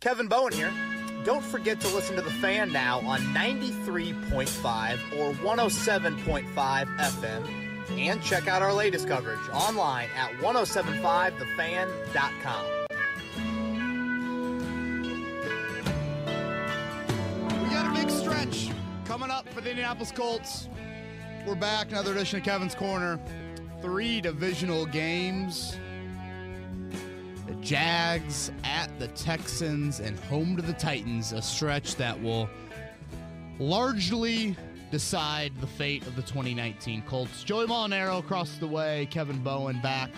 Kevin Bowen here. Don't forget to listen to The Fan now on 93.5 or 107.5 FM. And check out our latest coverage online at 1075thefan.com. We got a big stretch coming up for the Indianapolis Colts. We're back, another edition of Kevin's Corner. 3 divisional games. The Jags at the Texans and home to the Titans, a stretch that will largely decide the fate of the 2019 Colts. Joey Molinaro across the way, Kevin Bowen back.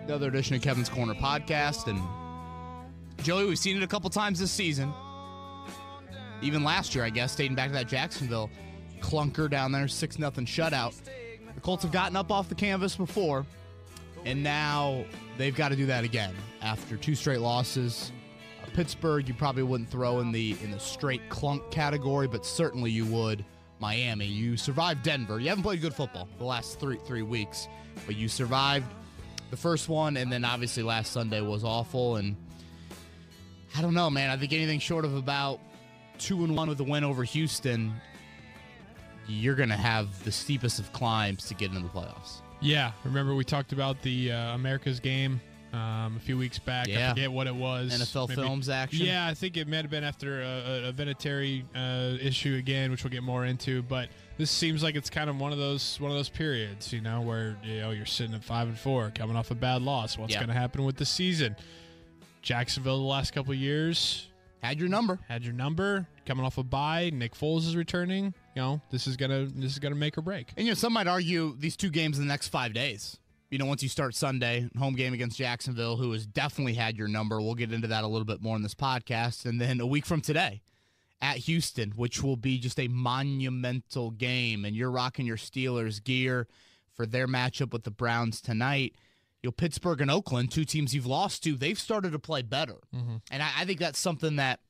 Another edition of Kevin's Corner podcast. And Joey, we've seen it a couple times this season. Even last year, I guess, dating back to that Jacksonville clunker down there, 6-0 shutout. The Colts have gotten up off the canvas before, and now they've got to do that again after 2 straight losses. Pittsburgh, you probably wouldn't throw in the straight clunk category, but certainly you would Miami. You survived Denver. You haven't played good football the last three weeks, but you survived the first one, and then obviously last Sunday was awful. And I don't know, man. I think anything short of about 2-1 with a win over Houston, you're going to have the steepest of climbs to get into the playoffs. Yeah, remember we talked about the America's game a few weeks back. Yeah. I forget what it was. NFL Films action. Yeah, I think it might have been after a Vinatieri issue again, which we'll get more into. But this seems like it's kind of one of those periods, where you're sitting at 5-4, coming off a bad loss. What's going to happen with the season? Jacksonville the last couple of years had your number. Coming off a bye. Nick Foles is returning. This is gonna make or break. And some might argue these 2 games in the next 5 days. Once you start Sunday, home game against Jacksonville, who has definitely had your number. We'll get into that a little bit more in this podcast. And then a week from today at Houston, which will be just a monumental game. And you're rocking your Steelers gear for their matchup with the Browns tonight. Pittsburgh and Oakland, 2 teams you've lost to, they've started to play better. Mm-hmm. And I think that's something that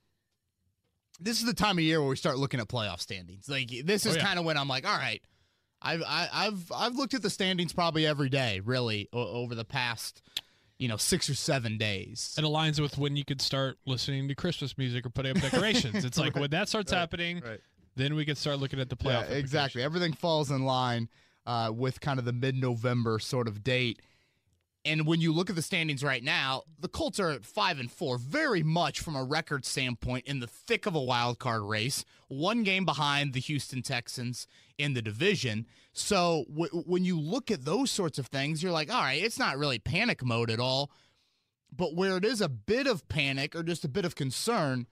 this is the time of year where we start looking at playoff standings. Like, this is kind of when I'm like, all right, I've looked at the standings probably every day, really, over the past 6 or 7 days. It aligns with when you could start listening to Christmas music or putting up decorations. It's like when that starts happening, then we can start looking at the playoff. Yeah, exactly. Everything falls in line with kind of the mid-November sort of date. And when you look at the standings right now, the Colts are at 5-4, very much from a record standpoint in the thick of a wild card race, 1 game behind the Houston Texans in the division. So when you look at those sorts of things, you're like, all right, it's not really panic mode at all. But where it is a bit of panic or just a bit of concern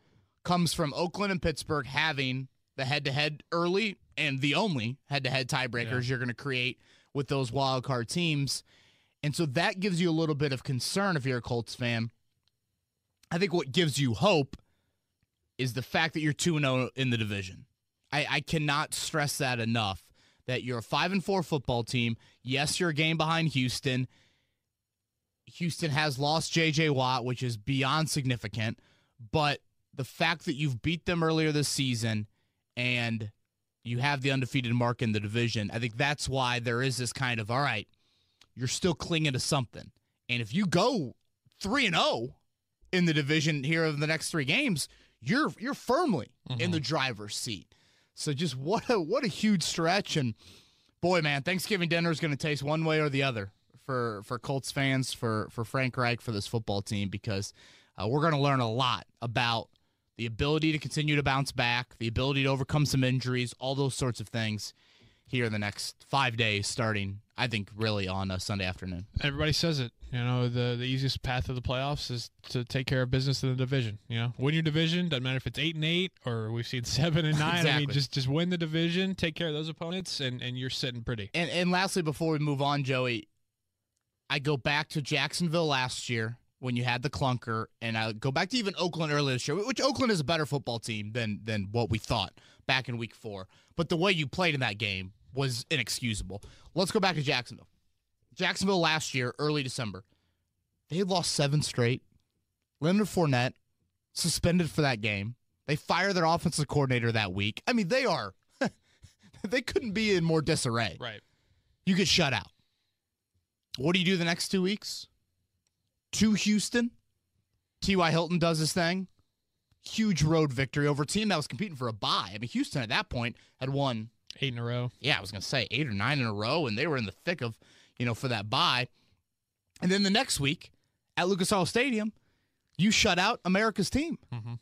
comes from Oakland and Pittsburgh having the head-to-head early and the only head-to-head tiebreakers you're going to create with those wild card teams. And so that gives you a little bit of concern if you're a Colts fan. I think what gives you hope is the fact that you're 2-0 in the division. I cannot stress that enough, that you're a 5-4 football team. Yes, you're a game behind Houston. Houston has lost J.J. Watt, which is beyond significant. But the fact that you've beat them earlier this season and you have the undefeated mark in the division, I think that's why there is this kind of, all right, you're still clinging to something. And if you go 3-0 in the division here over the next 3 games, you're firmly in the driver's seat. So just what a huge stretch. And boy, man, Thanksgiving dinner is going to taste one way or the other for Colts fans, for Frank Reich, for this football team, because we're going to learn a lot about the ability to continue to bounce back, the ability to overcome some injuries, all those sorts of things here in the next 5 days, starting, I think, really on a Sunday afternoon. Everybody says it. The easiest path to the playoffs is to take care of business in the division. Win your division. Doesn't matter if it's 8-8 or we've seen 7-9. Exactly. I mean, just win the division, take care of those opponents, and you're sitting pretty. And lastly, before we move on, Joey, I go back to Jacksonville last year when you had the clunker, and I go back to even Oakland earlier this year, which Oakland is a better football team than what we thought back in Week 4. But the way you played in that game was inexcusable. Let's go back to Jacksonville. Jacksonville last year, early December, they had lost 7 straight. Leonard Fournette suspended for that game. They fired their offensive coordinator that week. I mean, they are they couldn't be in more disarray. Right. You get shut out. What do the next 2 weeks? To Houston. T.Y. Hilton does his thing. huge road victory over a team that was competing for a bye. I mean, Houston at that point had won 8 in a row. Yeah, I was going to say 8 or 9 in a row, and they were in the thick of, for that bye. And then the next week at Lucas Oil Stadium, you shut out America's team. Mm-hmm.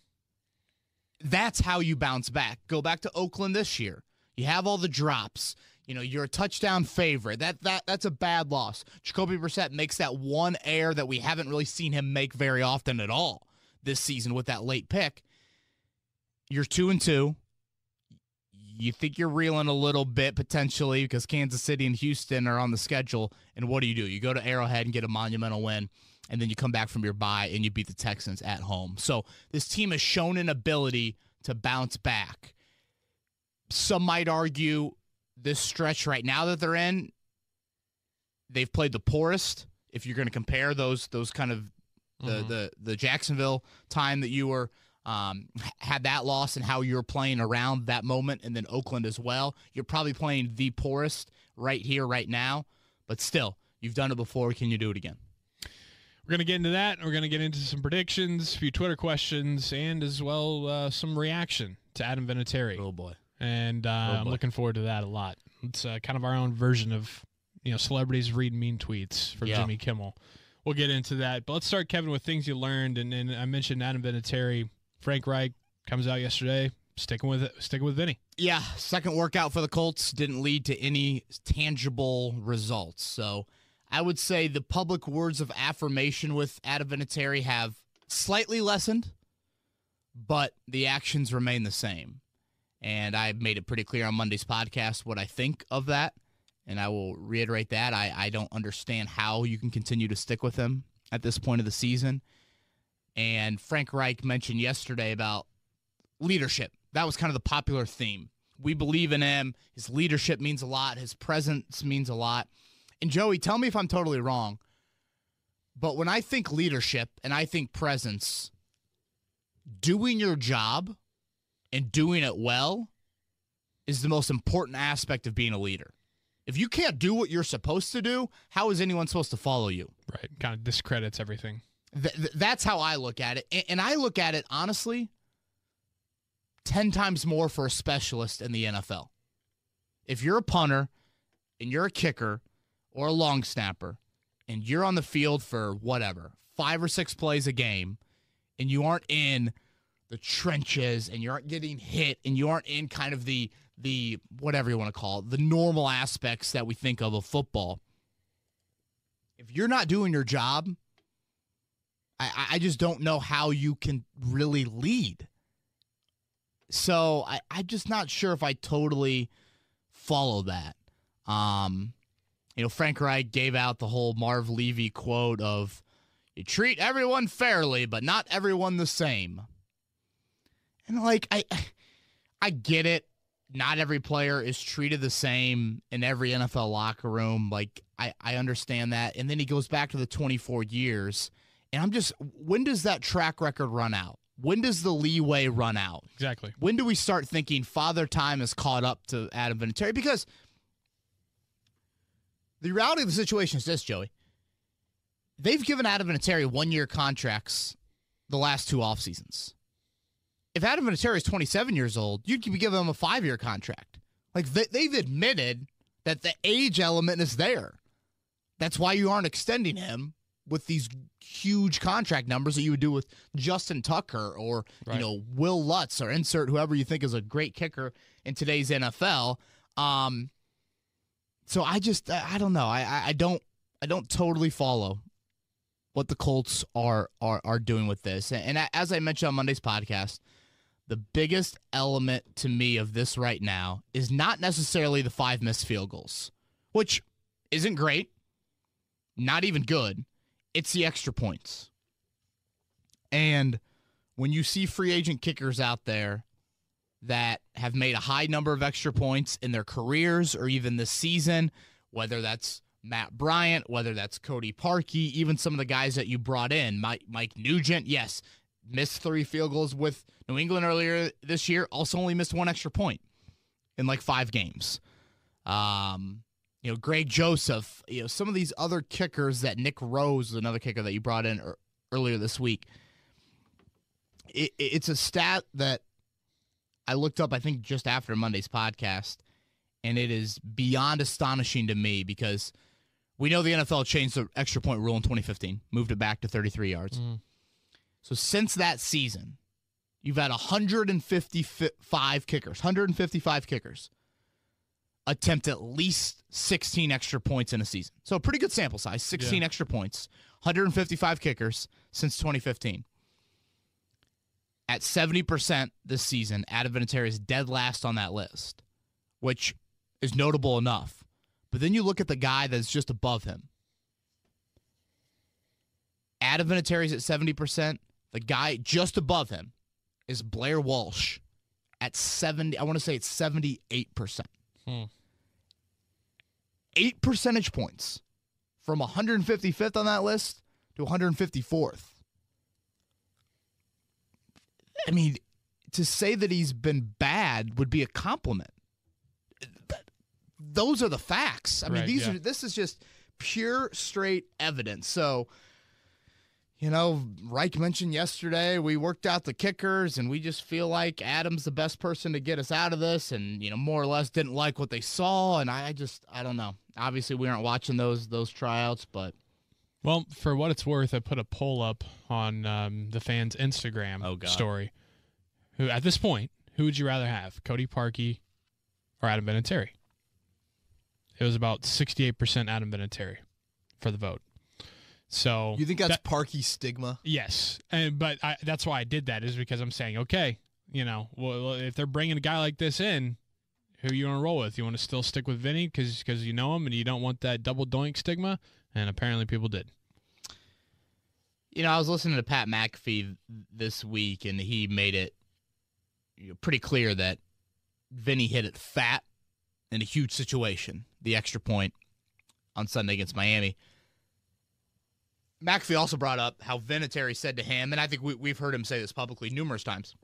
That's how you bounce back. Go back to Oakland this year. You have all the drops. You're a touchdown favorite. That's a bad loss. Jacoby Brissett makes that one error that we haven't really seen him make very often at all this season with that late pick. You're 2-2. You think you're reeling a little bit potentially because Kansas City and Houston are on the schedule. And what do? You go to Arrowhead and get a monumental win, and then you come back from your bye and you beat the Texans at home. So this team has shown an ability to bounce back. Some might argue this stretch right now that they're in, they've played the poorest. If you're going to compare those kind of the Jacksonville time that you were had that loss and how you're playing around that moment, and then Oakland as well, you're probably playing the poorest right here, right now. But still, you've done it before. Can you do it again? We're going to get into that. We're going to get into some predictions, a few Twitter questions, and as well some reaction to Adam Vinatieri. Oh, boy. And I'm looking forward to that a lot. It's kind of our own version of, celebrities read mean tweets from Jimmy Kimmel. We'll get into that. But let's start, Kevin, with things you learned. And I mentioned Adam Vinatieri. Frank Reich comes out yesterday, sticking with Vinny. Yeah, second workout for the Colts didn't lead to any tangible results. So I would say the public words of affirmation with Adam Vinatieri have slightly lessened, but the actions remain the same. And I made it pretty clear on Monday's podcast what I think of that, and I will reiterate that. I don't understand how you can continue to stick with him at this point of the season. And Frank Reich mentioned yesterday about leadership. That was kind of the popular theme. We believe in him. His leadership means a lot. His presence means a lot. And Joey, tell me if I'm totally wrong, but when I think leadership and I think presence, doing your job and doing it well is the most important aspect of being a leader. If you can't do what you're supposed to do, how is anyone supposed to follow you? Right. Kind of discredits everything. That's how I look at it. And I look at it, honestly, 10 times more for a specialist in the NFL. If you're a punter and you're a kicker or a long snapper and you're on the field for whatever, 5 or 6 plays a game, and you aren't in the trenches and you aren't getting hit and you aren't in kind of the whatever you want to call it, the normal aspects that we think of football, if you're not doing your job, I just don't know how you can really lead. So I'm just not sure if I totally follow that. Frank Reich gave out the whole Marv Levy quote of, you treat everyone fairly, but not everyone the same. And I get it. Not every player is treated the same in every NFL locker room. I understand that. And then he goes back to the 24 years. And when does that track record run out? When does the leeway run out? Exactly. When do we start thinking Father Time has caught up to Adam Vinatieri? Because the reality of the situation is this, Joey. They've given Adam Vinatieri 1-year contracts the last 2 off seasons. If Adam Vinatieri is 27 years old, you'd be giving him a 5-year contract. They've admitted that the age element is there. That's why you aren't extending him with these huge contract numbers that you would do with Justin Tucker or right. Will Lutz, or insert whoever you think is a great kicker in today's NFL. So I don't know. I don't totally follow what the Colts are doing with this. And as I mentioned on Monday's podcast, the biggest element to me of this right now is not necessarily the 5 missed field goals, which isn't great, not even good. It's the extra points. And when you see free agent kickers out there that have made a high number of extra points in their careers or even this season, whether that's Matt Bryant, whether that's Cody Parkey, even some of the guys that you brought in, Mike Nugent, yes, missed 3 field goals with New England earlier this year, also only missed 1 extra point in 5 games. Greg Joseph, some of these other kickers that Nick Rose, another kicker that you brought in earlier this week. It's a stat that I looked up, I think, just after Monday's podcast, and it is beyond astonishing to me because we know the NFL changed the extra point rule in 2015, moved it back to 33 yards. So since that season, you've had 155 kickers attempt at least 16 extra points in a season. So a pretty good sample size, 16 extra points, 155 kickers since 2015. At 70% this season, Adam Vinatieri is dead last on that list, which is notable enough. But then you look at the guy that's just above him. Adam Vinatieri's at 70%. The guy just above him is Blair Walsh at 70. I want to say it's 78%. 8 percentage points from 155th on that list to 154th. I mean, to say that he's been bad would be a compliment. Those are the facts. I mean, this is just pure, straight evidence. So, Reich mentioned yesterday we worked out the kickers, and we just feel like Adam's the best person to get us out of this, and more or less didn't like what they saw, and I don't know. Obviously, we aren't watching those tryouts, but well, for what it's worth, I put a poll up on the fans' Instagram story. Who at this point, who would you rather have, Cody Parkey or Adam Vinatieri? It was about 68% Adam Vinatieri for the vote. So you think that's Parkey's stigma? Yes, but that's why I did that, is because I'm saying, okay, well, if they're bringing a guy like this in, who you want to roll with? You want to still stick with Vinny because you know him and you don't want that double doink stigma? And apparently people did. I was listening to Pat McAfee this week, and he made it pretty clear that Vinny hit it fat in a huge situation, the extra point on Sunday against Miami. McAfee also brought up how Vinatieri said to him, and I think we've heard him say this publicly numerous times,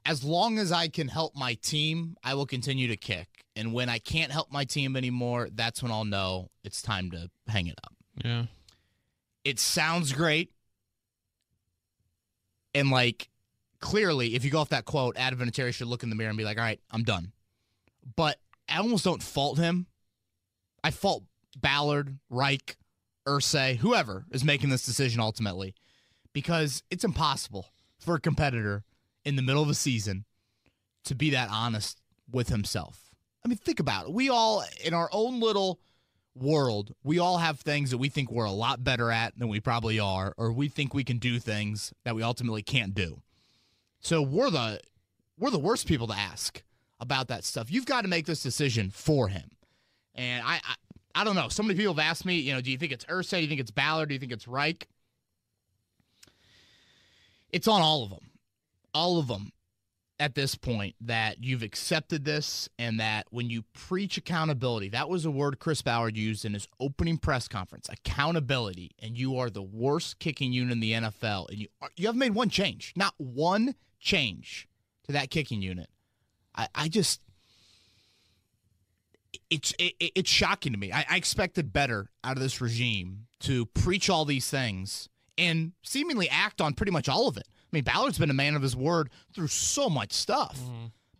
as long as I can help my team, I will continue to kick. And when I can't help my team anymore, that's when I'll know it's time to hang it up. Yeah. It sounds great. And, clearly, if you go off that quote, Adam Vinatieri should look in the mirror and be like, all right, I'm done. But I almost don't fault him. I fault Ballard, Reich, Irsay, whoever is making this decision ultimately, because it's impossible for a competitor in the middle of a season to be that honest with himself. I mean, think about it. We all, in our own little world, we all have things that we think we're a lot better at than we probably are, or we think we can do things that we ultimately can't do. So we're the worst people to ask about that stuff. You've got to make this decision for him. And I don't know. So many people have asked me, do you think it's Irsay? Do you think it's Ballard? Do you think it's Reich? It's on all of them. All of them at this point, that you've accepted this, and that when you preach accountability, that was a word Chris Ballard used in his opening press conference, accountability, and you are the worst kicking unit in the NFL, and you haven't made one change, not one change to that kicking unit. It's shocking to me. I expected better out of this regime to preach all these things and seemingly act on pretty much all of it. I mean, Ballard's been a man of his word through so much stuff.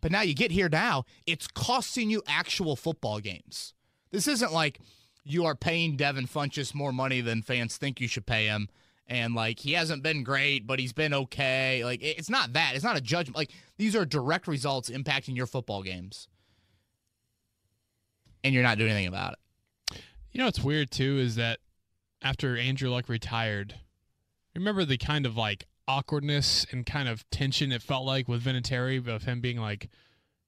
But now you get here now, it's costing you actual football games. This isn't like you are paying Devin Funchess more money than fans think you should pay him, and he hasn't been great, but he's been okay. It's not that. It's not a judgment. These are direct results impacting your football games, and you're not doing anything about it. What's weird too is that after Andrew Luck retired, remember the kind of awkwardness and kind of tension it felt like with Vinatieri, of him being like,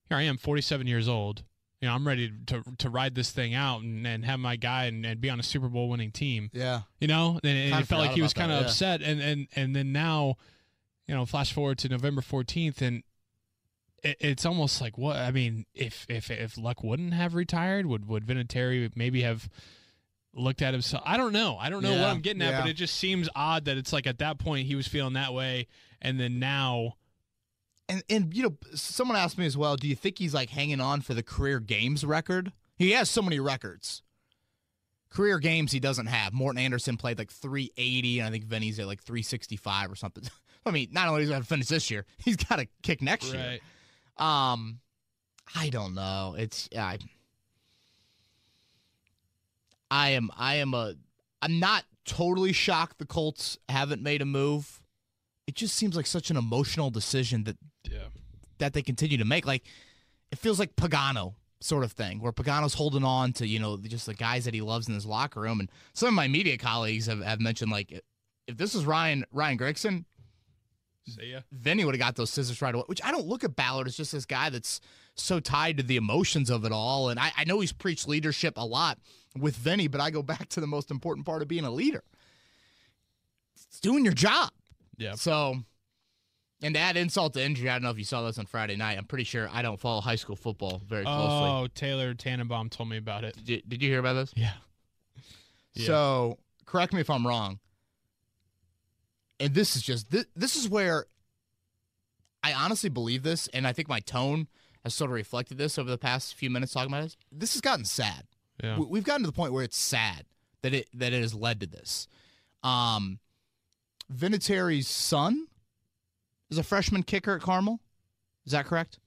here I am, 47 years old. I'm ready to ride this thing out and have my guy and be on a Super Bowl winning team. Yeah. And it felt like he was kind of upset. And then now, flash forward to November 14th, and it's almost like, what? I mean, if Luck wouldn't have retired, would Vinatieri maybe have looked at himself? I don't know what I'm getting at, but it just seems odd that it's at that point he was feeling that way, and then now. And someone asked me as well, do you think he's hanging on for the career games record? He has so many records. career games he doesn't have. Morton Anderson played like 380, and I think Vinny's at like 365 or something. I mean, not only does he have to finish this year, he's got to kick next year. I don't know. I'm not totally shocked the Colts haven't made a move. It just seems like such an emotional decision that they continue to make. Like, it feels like Pagano sort of thing, where Pagano's holding on to, just the guys that he loves in his locker room. And some of my media colleagues have mentioned, like, if this was Ryan Gregson, see ya. Vinny would have got those scissors right away, which I don't look at Ballard as just this guy that's so tied to the emotions of it all. And I know he's preached leadership a lot with Vinny, but I go back to the most important part of being a leader. It's doing your job. Yeah. So, and to add insult to injury, I don't know if you saw this on Friday night. I'm pretty sure I don't follow high school football very closely. Oh, Taylor Tannenbaum told me about it. Did you hear about this? Yeah. So, correct me if I'm wrong. And this is where I honestly believe this, and I think my tone has sort of reflected this over the past few minutes talking about this. This has gotten sad. Yeah. We've gotten to the point where it's sad that it has led to this. Vinatieri's son is a freshman kicker at Carmel. Is that correct?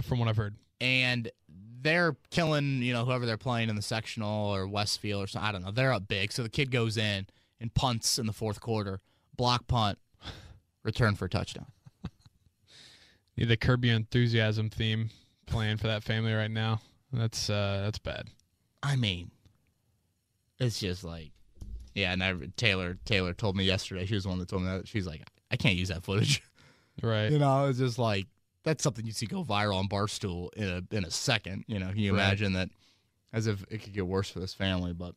From what I've heard. And they're killing, whoever they're playing in the sectional or Westfield or something. I don't know. They're up big. So the kid goes in and punts in the fourth quarter. Block punt, return for a touchdown. The Curb Your Enthusiasm theme playing for that family right now. That's bad. I mean, it's just like, yeah. And Taylor told me yesterday. She was the one that told me that. She's like, I can't use that footage. Right. It's just like, that's something you see go viral on Barstool in a second. Can you imagine that? As if it could get worse for this family, but.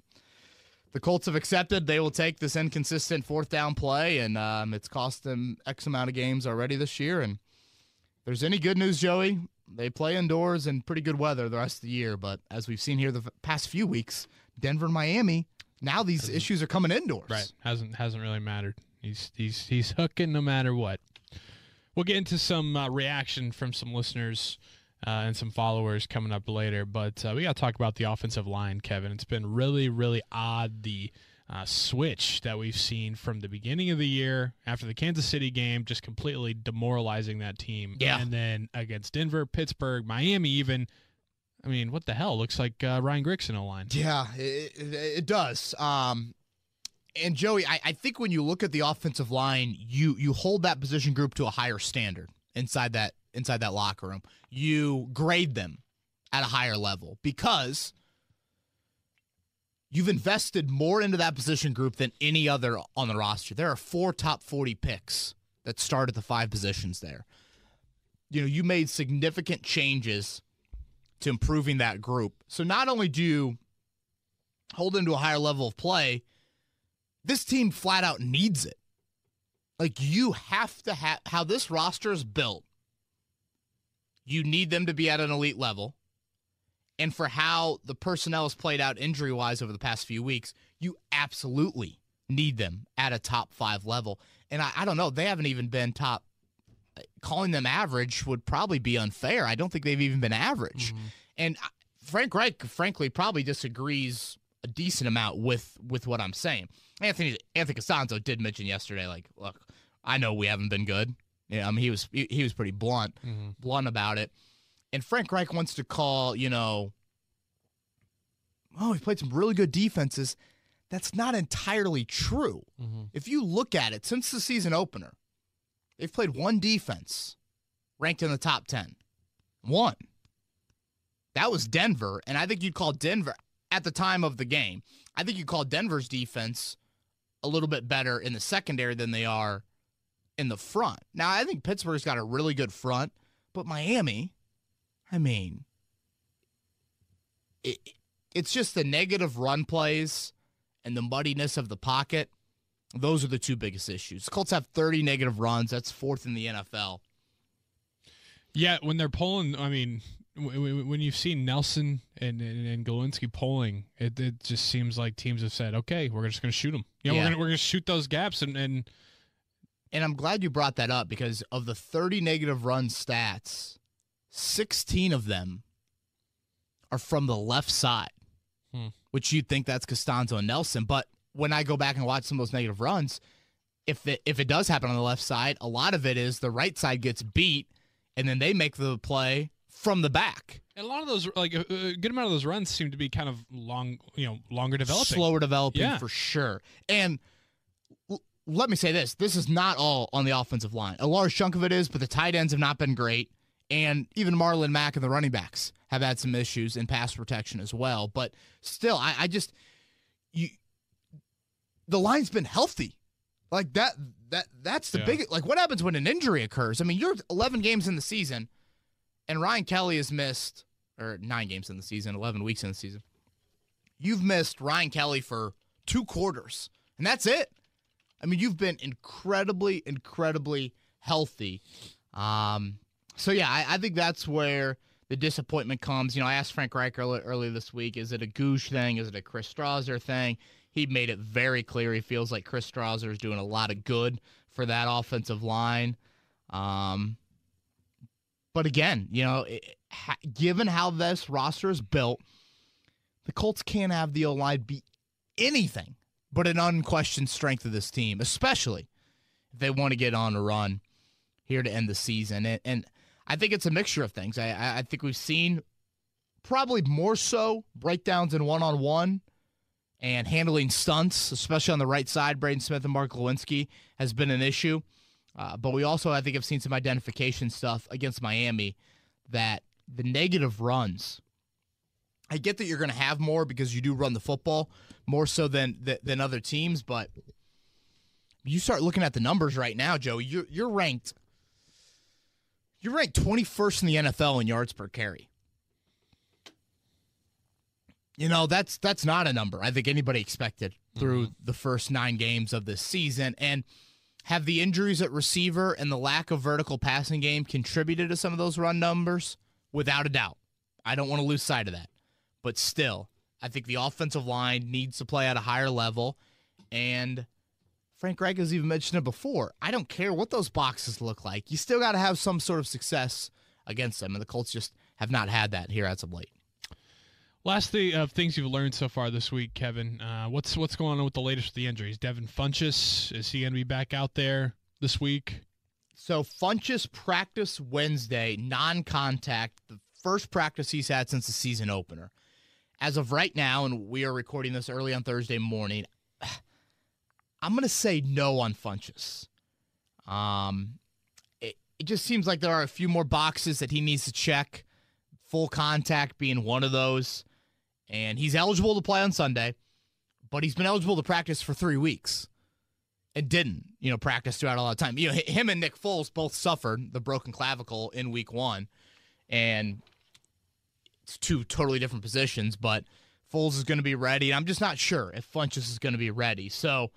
The Colts have accepted they will take this inconsistent fourth down play, and it's cost them X amount of games already this year. And if there's any good news, Joey, they play indoors in pretty good weather the rest of the year. But as we've seen here the past few weeks, Denver and Miami, now these issues are coming indoors. Right. Hasn't really mattered. He's hooking no matter what. We'll get into some reaction from some listeners and some followers coming up later. But we got to talk about the offensive line, Kevin. It's been really, really odd, the switch that we've seen from the beginning of the year after the Kansas City game, just completely demoralizing that team. Yeah. And then against Denver, Pittsburgh, Miami even. I mean, what the hell? Looks like Ryan Grigson O-line. Yeah, it does. And, Joey, I think when you look at the offensive line, you hold that position group to a higher standard inside that locker room. You grade them at a higher level because you've invested more into that position group than any other on the roster. There are 4 top 40 picks that start at the 5 positions there. You made significant changes to improving that group. So not only do you hold them to a higher level of play, this team flat out needs it. Like, you have to have how this roster is built. You need them to be at an elite level. And for how the personnel has played out injury-wise over the past few weeks, you absolutely need them at a top 5 level. And I don't know, they haven't even been top. Calling them average would probably be unfair. I don't think they've even been average. Mm-hmm. And Frank Reich, frankly, probably disagrees a decent amount with what I'm saying. Anthony Costanzo did mention yesterday, like, look, I know we haven't been good. Yeah, I mean, he was pretty blunt about it. And Frank Reich wants to call, he played some really good defenses. That's not entirely true. Mm-hmm. If you look at it, since the season opener, they've played one defense ranked in the top 10. One. That was Denver, and I think you'd call Denver, at the time of the game, I think you'd call Denver's defense a little bit better in the secondary than they are in the front. Now, I think Pittsburgh's got a really good front, but Miami, I mean, it's just the negative run plays and the muddiness of the pocket. Those are the 2 biggest issues. The Colts have 30 negative runs. That's 4th in the NFL. Yeah, when they're pulling, I mean, when you've seen Nelson and Galinsky pulling, it just seems like teams have said, okay, we're just going to shoot them. We're going to shoot those gaps. And I'm glad you brought that up because of the 30 negative run stats, 16 of them are from the left side. which you'd think that's Costanzo and Nelson. But when I go back and watch some of those negative runs, if it does happen on the left side, a lot of it is the right side gets beat, and then they make the play from the back. And a lot of those, like a good amount of those runs seem to be kind of longer developing. Slower developing, yeah, for sure. And let me say this. This is not all on the offensive line. A large chunk of it is, but the tight ends have not been great. And even Marlon Mack and the running backs have had some issues in pass protection as well. But still, the line's been healthy. Like that's the big, like what happens when an injury occurs? I mean, you're 11 games in the season, and Ryan Kelly has missed, or 9 games in the season, 11 weeks in the season. You've missed Ryan Kelly for 2 quarters, and that's it. I mean, you've been incredibly, incredibly healthy. So, yeah, I think that's where the disappointment comes. You know, I asked Frank Reich earlier this week, is it a Goosh thing? Is it a Chris Strauser thing? He made it very clear he feels like Chris Strauser is doing a lot of good for that offensive line. But again, you know, given how this roster is built, the Colts can't have the O-line be anything but an unquestioned strength of this team, especially if they want to get on a run here to end the season. And I think it's a mixture of things. I think we've seen probably more so breakdowns in one-on-one and handling stunts, especially on the right side. Braden Smith and Mark Lewinsky has been an issue. But we also, I think, have seen some identification stuff against Miami that the negative runs, I get that you're going to have more because you do run the football more so than other teams, but you start looking at the numbers right now, Joey, you're ranked 21st in the NFL in yards per carry. You know, that's not a number I think anybody expected through the first 9 games of this season. And have the injuries at receiver and the lack of vertical passing game contributed to some of those run numbers? Without a doubt. I don't want to lose sight of that. But still, I think the offensive line needs to play at a higher level. And Frank Reich has even mentioned it before. I don't care what those boxes look like. You still got to have some sort of success against them. And the Colts just have not had that here as of late. Lastly, of things you've learned so far this week, Kevin, what's going on with the latest with the injuries? Devin Funchess, is he going to be back out there this week? So Funchess practiced Wednesday, non-contact, the first practice he's had since the season opener. As of right now, and we are recording this early on Thursday morning, I'm going to say no on Funchess. It just seems like there are a few more boxes that he needs to check, full contact being one of those. And he's eligible to play on Sunday, but he's been eligible to practice for 3 weeks and didn't, practice throughout a lot of time. Him and Nick Foles both suffered the broken clavicle in week 1, and it's 2 totally different positions, but Foles is going to be ready. And I'm just not sure if Funchess is going to be ready. So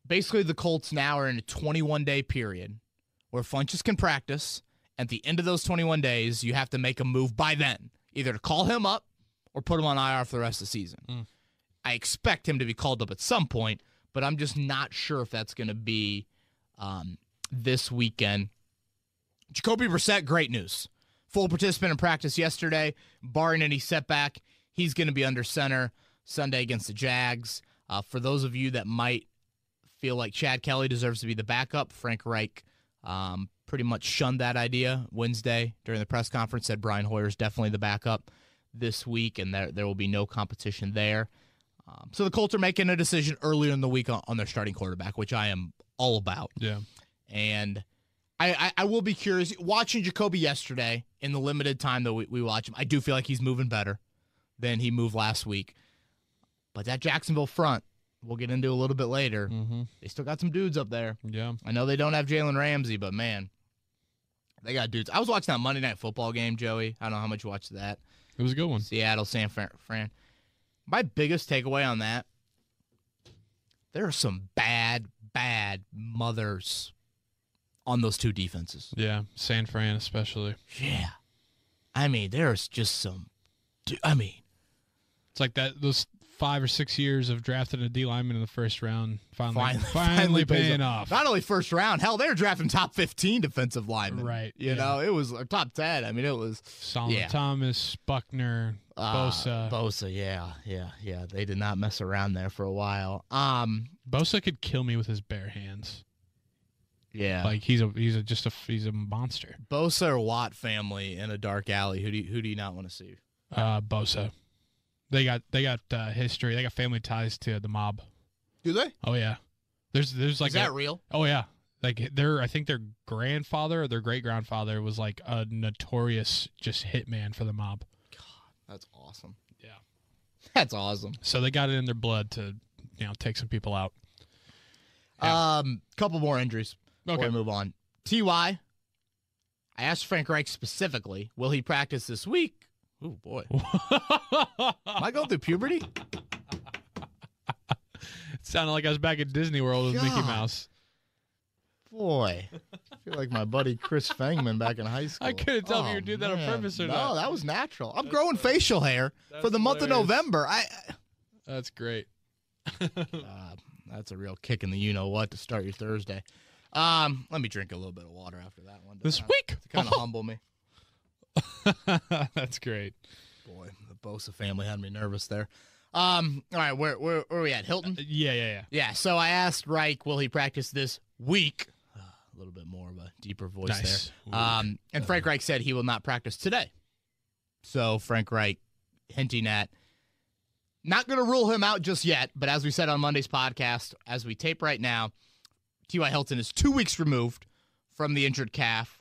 basically the Colts now are in a 21-day period where Funchess can practice. At the end of those 21 days, you have to make a move by then, either to call him up or put him on IR for the rest of the season. I expect him to be called up at some point, but I'm just not sure if that's going to be this weekend. Jacoby Brissett, great news. Full participant in practice yesterday. Barring any setback, he's going to be under center Sunday against the Jags. For those of you that might feel like Chad Kelly deserves to be the backup, Frank Reich pretty much shunned that idea Wednesday during the press conference, said Brian Hoyer is definitely the backup this week, and there will be no competition there. So the Colts are making a decision earlier in the week on their starting quarterback, which I am all about. Yeah. And I will be curious. Watching Jacoby yesterday in the limited time that we watch him, I do feel like he's moving better than he moved last week. But that Jacksonville front, we'll get into a little bit later. They still got some dudes up there. Yeah. I know they don't have Jalen Ramsey, but, man, they got dudes. I was watching that Monday Night Football game, Joey. I don't know how much you watched that. It was a good one. Seattle, San Fran. My biggest takeaway on that, there are some bad mothers on those 2 defenses. Yeah, San Fran especially. Yeah. I mean, there's just some – it's like that. Those 5 or 6 years of drafting a D lineman in the first round Finally paying off. Not only first round, hell, they're drafting top 15 defensive linemen. Right. You know, it was top 10. I mean, it was Solomon Thomas, Buckner, Bosa. Bosa, yeah. They did not mess around there for a while. Bosa could kill me with his bare hands. Yeah. Like he's a monster. Bosa or Watt family in a dark alley. Who do you not want to see? Bosa. They got history. They got family ties to the mob. Do they? Oh yeah. There's like Is that real? Oh yeah. Like I think their grandfather or their great grandfather was like a notorious just hitman for the mob. God, that's awesome. Yeah. That's awesome. So they got it in their blood to, take some people out. Couple more injuries before Okay. we move on. T.Y. I asked Frank Reich specifically, will he practice this week? Oh, boy. Am I going through puberty? It sounded like I was back at Disney World with Mickey God. Mouse. Boy. I feel like my buddy Chris Fangman back in high school. I couldn't tell if you were doing that on purpose or not. No, that was natural. I'm growing facial hair for the month of November. That's great. That's a real kick in the you-know-what to start your Thursday. Let me drink a little bit of water after that one. This week? To kind of humble me. That's great. Boy, the Bosa family had me nervous there. All right, where are we at? Hilton? Yeah. Yeah, so I asked Reich, will he practice this week? A little bit more of a deeper voice Nice. there. And Frank Reich said he will not practice today. So Frank Reich hinting at not going to rule him out just yet, but as we said on Monday's podcast, as we tape right now, T.Y. Hilton is 2 weeks removed from the injured calf.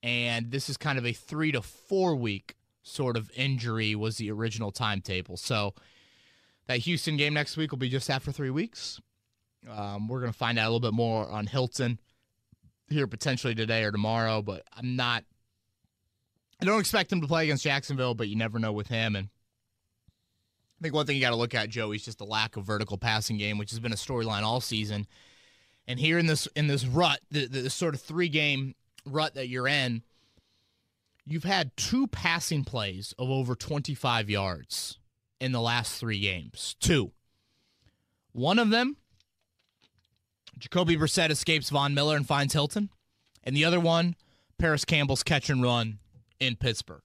And this is kind of a 3 to 4 week sort of injury was the original timetable. So that Houston game next week will be just after 3 weeks. We're going to find out a little bit more on Hilton here potentially today or tomorrow, but I don't expect him to play against Jacksonville, but you never know with him. And I think one thing you got to look at, Joey, is just the lack of vertical passing game, which has been a storyline all season. And here in this rut, the sort of 3-game rut that you're in, you've had 2 passing plays of over 25 yards in the last 3 games. 2. One of them, Jacoby Brissett escapes Von Miller and finds Hilton. And the other one, Paris Campbell's catch and run in Pittsburgh.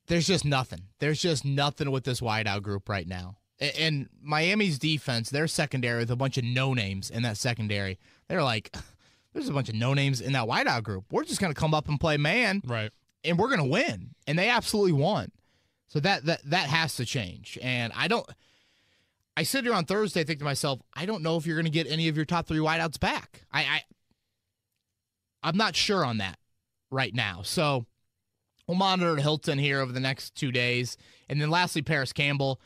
There's just nothing. There's just nothing with this wideout group right now. And Miami's defense, their secondary with a bunch of no-names in that secondary, they're like, there's a bunch of no-names in that wideout group. We're just going to come up and play man, Right. and we're going to win. And they absolutely won. So that has to change. And I sit here on Thursday think to myself, I don't know if you're going to get any of your top 3 wideouts back. I'm not sure on that right now. So we'll monitor Hilton here over the next 2 days. And then lastly, Paris Campbell,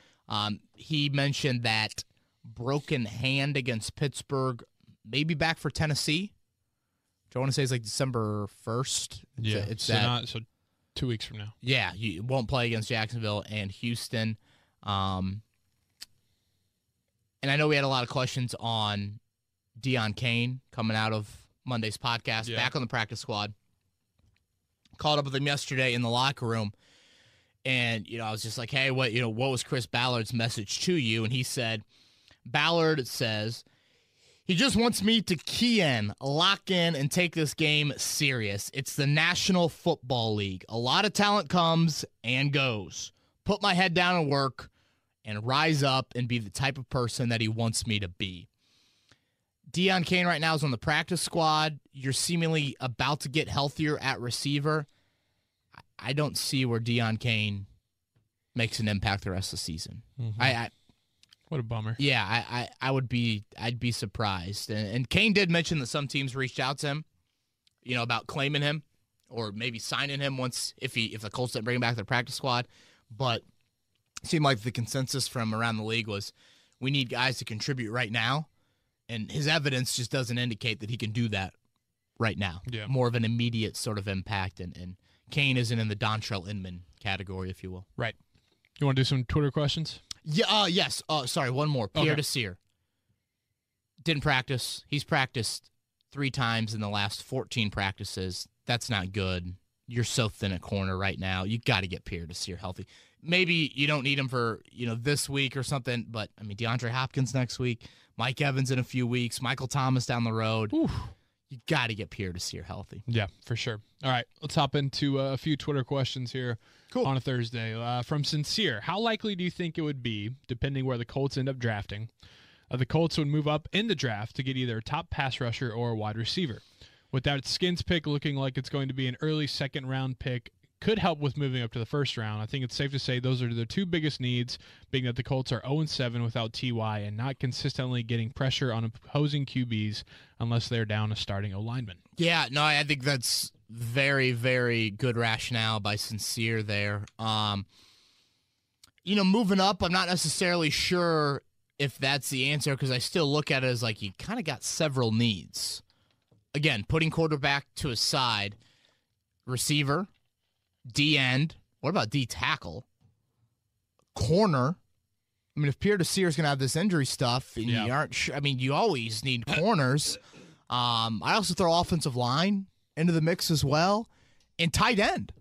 he mentioned that broken hand against Pittsburgh, maybe back for Tennessee. I want to say it's like December 1st. So 2 weeks from now. Yeah, you won't play against Jacksonville and Houston. And I know we had a lot of questions on Deion Kane coming out of Monday's podcast, back on the practice squad. Caught up with him yesterday in the locker room. And, I was just like, hey, what was Chris Ballard's message to you? And he said, Ballard says, he just wants me to key in, lock in, and take this game serious. It's the National Football League. A lot of talent comes and goes. Put my head down and work and rise up and be the type of person that he wants me to be. Deion Kane right now is on the practice squad. You're seemingly about to get healthier at receiver. I don't see where Deion Kane makes an impact the rest of the season. Mm-hmm. What a bummer. Yeah, I'd be surprised. And Kane did mention that some teams reached out to him, about claiming him or maybe signing him once if the Colts didn't bring him back to the practice squad. But it seemed like the consensus from around the league was we need guys to contribute right now. And his evidence just doesn't indicate that he can do that right now. Yeah. More of an immediate sort of impact. And Kane isn't in the Dontrell Inman category, if you will. Right. You want to do some Twitter questions? Yeah. Yes. Sorry. One more. Pierre Desir didn't practice. He's practiced 3 times in the last 14 practices. That's not good. You're so thin at corner right now. You got to get Pierre Desir healthy. maybe you don't need him for, this week or something, but, DeAndre Hopkins next week, Mike Evans in a few weeks, Michael Thomas down the road. Oof. You got to get Pierre to Sear healthy. Yeah, for sure. All right, let's hop into a few Twitter questions here on a Thursday. From Sincere, how likely do you think it would be, depending where the Colts end up drafting, the Colts would move up in the draft to get either a top pass rusher or a wide receiver? With that Skins pick looking like it's going to be an early second-round pick, could help with moving up to the first round. I think it's safe to say those are the two biggest needs, being that the Colts are 0-7 without T.Y. and not consistently getting pressure on opposing QBs unless they're down a starting O-lineman. Yeah, no, I think that's very, very good rationale by Sincere there. Moving up, I'm not necessarily sure if that's the answer because I still look at it as like you kind of got several needs. Again, putting quarterback to a side, receiver, D-end, what about D-tackle? Corner. If Pierre Desir is going to have this injury stuff, and you aren't sure, you always need corners. I also throw offensive line into the mix as well. And tight end.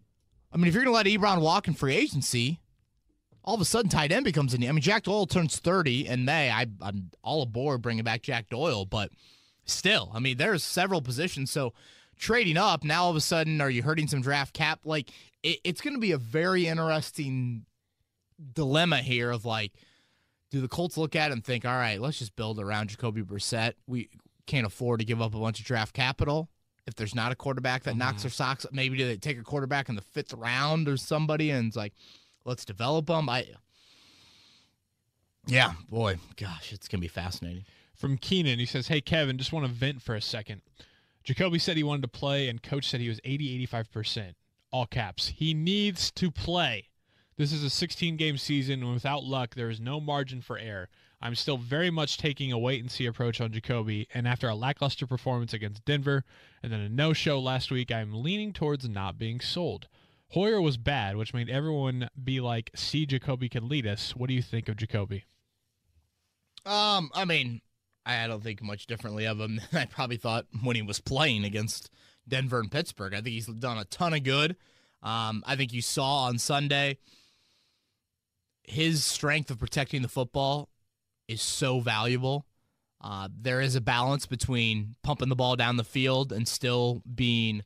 If you're going to let Ebron walk in free agency, all of a sudden tight end becomes a need. Jack Doyle turns 30 in May. I'm all aboard bringing back Jack Doyle, but still, there's several positions. So trading up, now all of a sudden, are you hurting some draft cap? It's going to be a very interesting dilemma here of do the Colts look at it and think, all right, let's just build around Jacoby Brissett. We can't afford to give up a bunch of draft capital if there's not a quarterback that knocks their socks up. Maybe do they take a quarterback in the 5th round or somebody and it's let's develop them? Yeah, boy, gosh, it's going to be fascinating. From Keenan, he says, hey, Kevin, just want to vent for a second. Jacoby said he wanted to play, and Coach said he was 85%. All caps. He needs to play. This is a 16-game season, and without luck, there is no margin for error. I'm still very much taking a wait-and-see approach on Jacoby, and after a lackluster performance against Denver and then a no-show last week, I'm leaning towards not being sold. Hoyer was bad, which made everyone be like, see, Jacoby can lead us. What do you think of Jacoby? I don't think much differently of him than I probably thought when he was playing against Denver and Pittsburgh. I think he's done a ton of good. I think you saw on Sunday his strength of protecting the football is so valuable. There is a balance between pumping the ball down the field and still being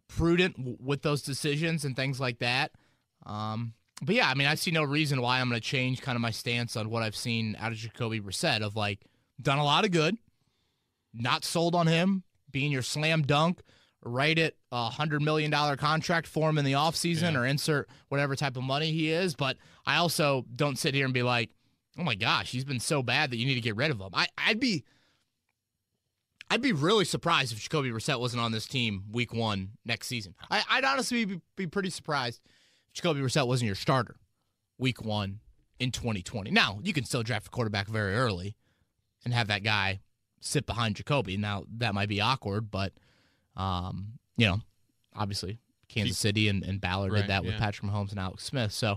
prudent with those decisions and things like that. But yeah, I see no reason why I'm going to change kind of my stance on what I've seen out of Jacoby Brissett of done a lot of good, not sold on him being your slam dunk, write it a $100 million contract for him in the offseason or insert whatever type of money he is. But I also don't sit here and be like, oh my gosh, he's been so bad that you need to get rid of him. I'd be really surprised if Jacoby Brissett wasn't on this team week 1 next season. I'd honestly be pretty surprised if Jacoby Brissett wasn't your starter week 1 in 2020. Now, you can still draft a quarterback very early and have that guy sit behind Jacoby. Now, that might be awkward, but, obviously Kansas City and Ballard did that with Patrick Mahomes and Alex Smith. So,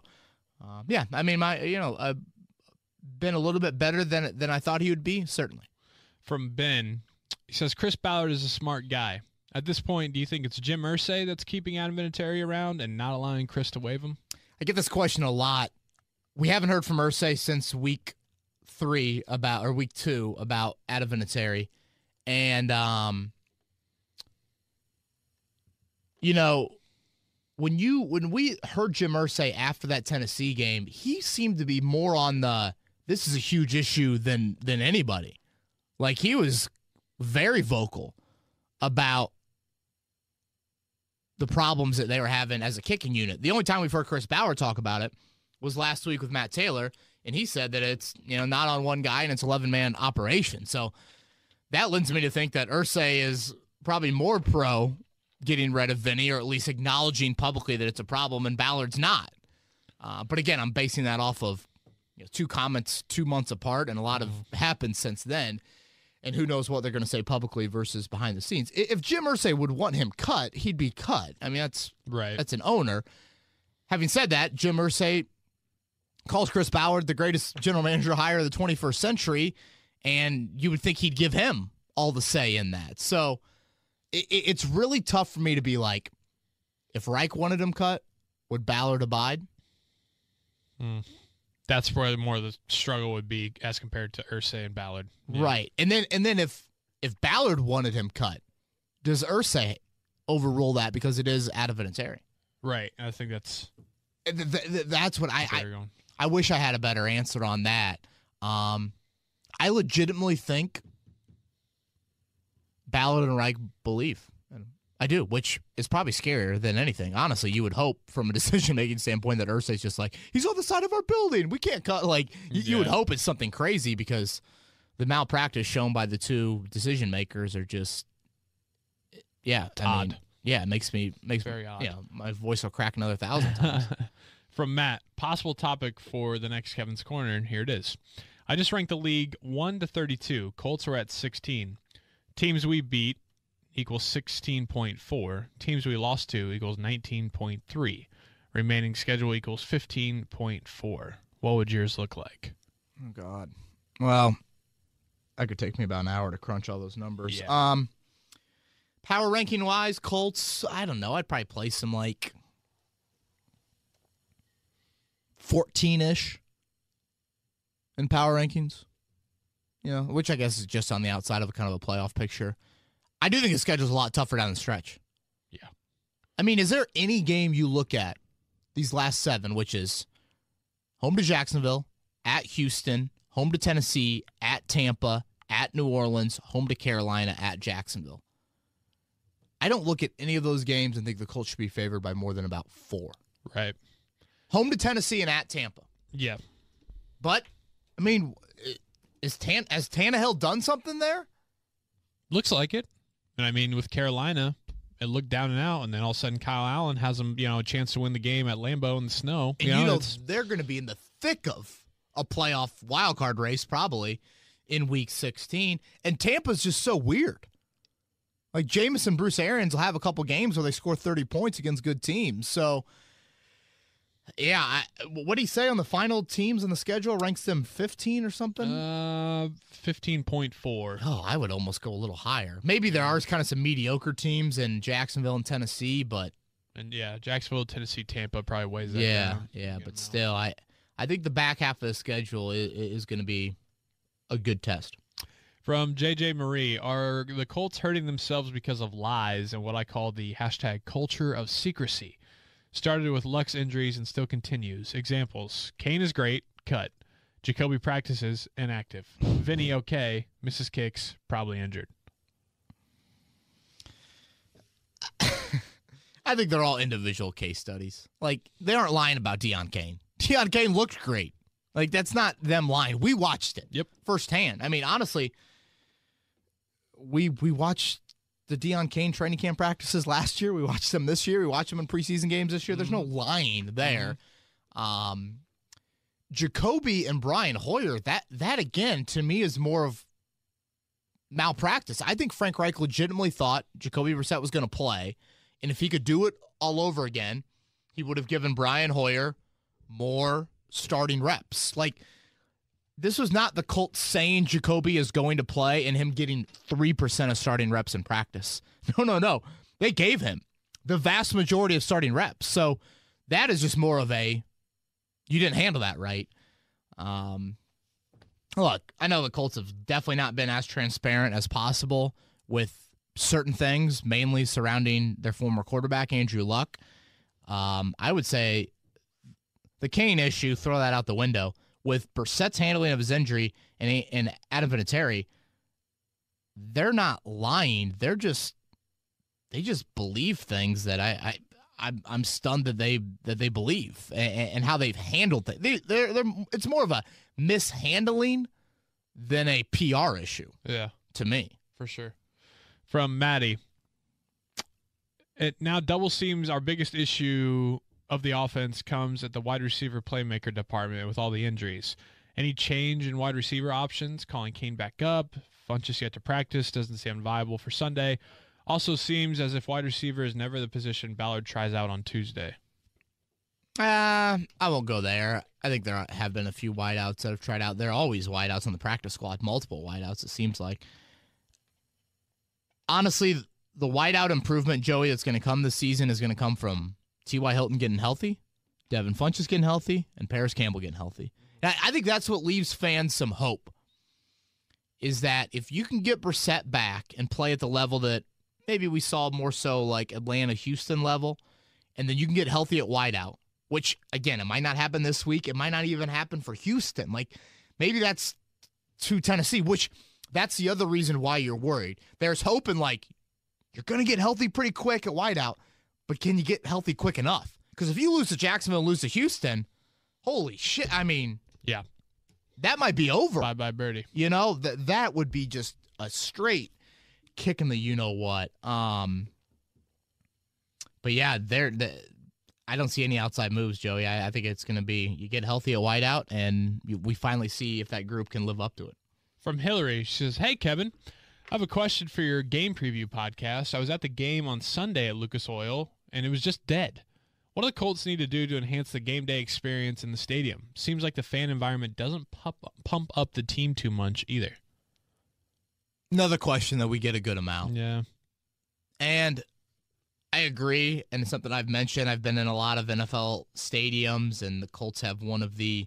been a little bit better than I thought he would be, certainly. From Ben, he says, Chris Ballard is a smart guy. At this point, do you think it's Jim Irsay that's keeping Adam Vinatieri around and not allowing Chris to waive him? I get this question a lot. We haven't heard from Irsay since week 2 about Adam Vinatieri. And, when we heard Jim Irsay after that Tennessee game, he seemed to be more on this is a huge issue than anybody. He was very vocal about the problems that they were having as a kicking unit. The only time we've heard Chris Ballard talk about it was last week with Matt Taylor, and he said that it's not on one guy and it's 11-man operation. So that lends me to think that Irsay is probably more pro getting rid of Vinny, or at least acknowledging publicly that it's a problem, and Ballard's not. But again, I'm basing that off of two comments 2 months apart, and a lot have happened since then. And who knows what they're going to say publicly versus behind the scenes. If Jim Irsay would want him cut, he'd be cut. That's right. That's an owner. Having said that, Jim Irsay calls Chris Ballard the greatest general manager hire of the 21st century, and you would think he'd give him all the say in that. So it's really tough for me to be like, if Reich wanted him cut, would Ballard abide? That's where more of the struggle would be as compared to Irsay and Ballard. Yeah. Right. And then if Ballard wanted him cut, does Irsay overrule that because it is out of Vinatieri? Right. I think that's what I wish I had a better answer on that. I legitimately think Ballard and Reich believe. I do, which is probably scarier than anything. Honestly, you would hope from a decision-making standpoint that Irsay's just like, he's on the side of our building. We can't cut. Like, you would hope it's something crazy because the malpractice shown by the two decision-makers are just, odd. It makes very odd. Yeah, my voice will crack another 1,000 times. From Matt, possible topic for the next Kevin's Corner, and here it is. I just ranked the league 1 to 32. Colts are at 16. Teams we beat equals 16.4. Teams we lost to equals 19.3. Remaining schedule equals 15.4. What would yours look like? Oh, God. Well, that could take me about an hour to crunch all those numbers. Yeah. Power ranking-wise, Colts, I don't know. I'd probably place them like 14-ish in power rankings. Which I guess is just on the outside of kind of a playoff picture. I do think the schedule's a lot tougher down the stretch. Yeah. I mean, is there any game you look at these last 7, which is home to Jacksonville, at Houston, home to Tennessee, at Tampa, at New Orleans, home to Carolina, at Jacksonville? I don't look at any of those games and think the Colts should be favored by more than about 4. Right. Home to Tennessee and at Tampa. Yeah. But, I mean, has Tannehill done something there? Looks like it. And I mean, with Carolina, it looked down and out, and then all of a sudden Kyle Allen has them, a chance to win the game at Lambeau in the snow. And they're going to be in the thick of a playoff wildcard race probably in Week 16. And Tampa's just so weird. Like Jameis and Bruce Arians will have a couple games where they score 30 points against good teams. So, yeah, what did he say on the final teams in the schedule? Ranks them 15 or something? 15.4. Oh, I would almost go a little higher. Maybe there are kind of some mediocre teams in Jacksonville and Tennessee, but... And, Jacksonville, Tennessee, Tampa probably weighs that down. Yeah, but still, I think the back half of the schedule is going to be a good test. From JJ Marie, are the Colts hurting themselves because of lies and what I call the hashtag culture of secrecy? Started with Luck's injuries and still continues. Examples: Kane is great, cut. Jacoby practices, inactive. Vinny okay, misses kicks, probably injured. I think they're all individual case studies. Like, they aren't lying about Deion Kane. Deion Kane looked great. Like, that's not them lying. We watched it firsthand. I mean, honestly, we watched the Deion Kane training camp practices last year. We watched them this year. We watched them in preseason games this year. There's no lying there. Jacoby and Brian Hoyer, that again, to me, is more of malpractice. I think Frank Reich legitimately thought Jacoby Brissett was going to play, and if he could do it all over again, he would have given Brian Hoyer more starting reps. Like, this was not the Colts saying Jacoby is going to play and him getting 3% of starting reps in practice. No. They gave him the vast majority of starting reps. So that is just more of a, you didn't handle that right. Look, I know the Colts have definitely not been as transparent as possible with certain things, mainly surrounding their former quarterback, Andrew Luck. I would say the Kane issue, throw that out the window. With Brissett's handling of his injury and Adam Vinatieri, they're not lying. They just believe things that I'm stunned that they believe and how they've handled things. It's more of a mishandling than a PR issue. Yeah, to me, for sure. From Maddie, it now double seems our biggest issue of the offense comes at the wide receiver playmaker department with all the injuries. Any change in wide receiver options? Calling Kane back up. Funchess yet to practice. Doesn't seem viable for Sunday. Also seems as if wide receiver is never the position Ballard tries out on Tuesday. I won't go there. I think there have been a few wideouts that have tried out. There are always wideouts on the practice squad. Multiple wideouts, it seems like. Honestly, the wideout improvement, Joey, that's going to come this season is going to come from T.Y. Hilton getting healthy, Devin Funchess getting healthy and Paris Campbell getting healthy. And I think that's what leaves fans some hope, is that if you can get Brissett back and play at the level that maybe we saw more so like Atlanta-Houston level, and then you can get healthy at wideout, which, again, it might not happen this week. It might not even happen for Houston. Like, maybe that's to Tennessee, which that's the other reason why you're worried. There's hope in, like, you're going to get healthy pretty quick at wideout, but can you get healthy quick enough? Because if you lose to Jacksonville and lose to Houston, holy shit, I mean, yeah, that might be over. Bye-bye, birdie. You know, that would be just a straight kick in the you-know-what. But, yeah, I don't see any outside moves, Joey. I think it's going to be you get healthy at wideout, and we finally see if that group can live up to it. From Hillary, she says, "Hey, Kevin, I have a question for your game preview podcast. I was at the game on Sunday at Lucas Oil, and it was just dead. What do the Colts need to do to enhance the game day experience in the stadium? Seems like the fan environment doesn't pump up the team too much either." Another question that we get a good amount. Yeah. And I agree, and it's something I've mentioned. I've been in a lot of NFL stadiums, and the Colts have one of the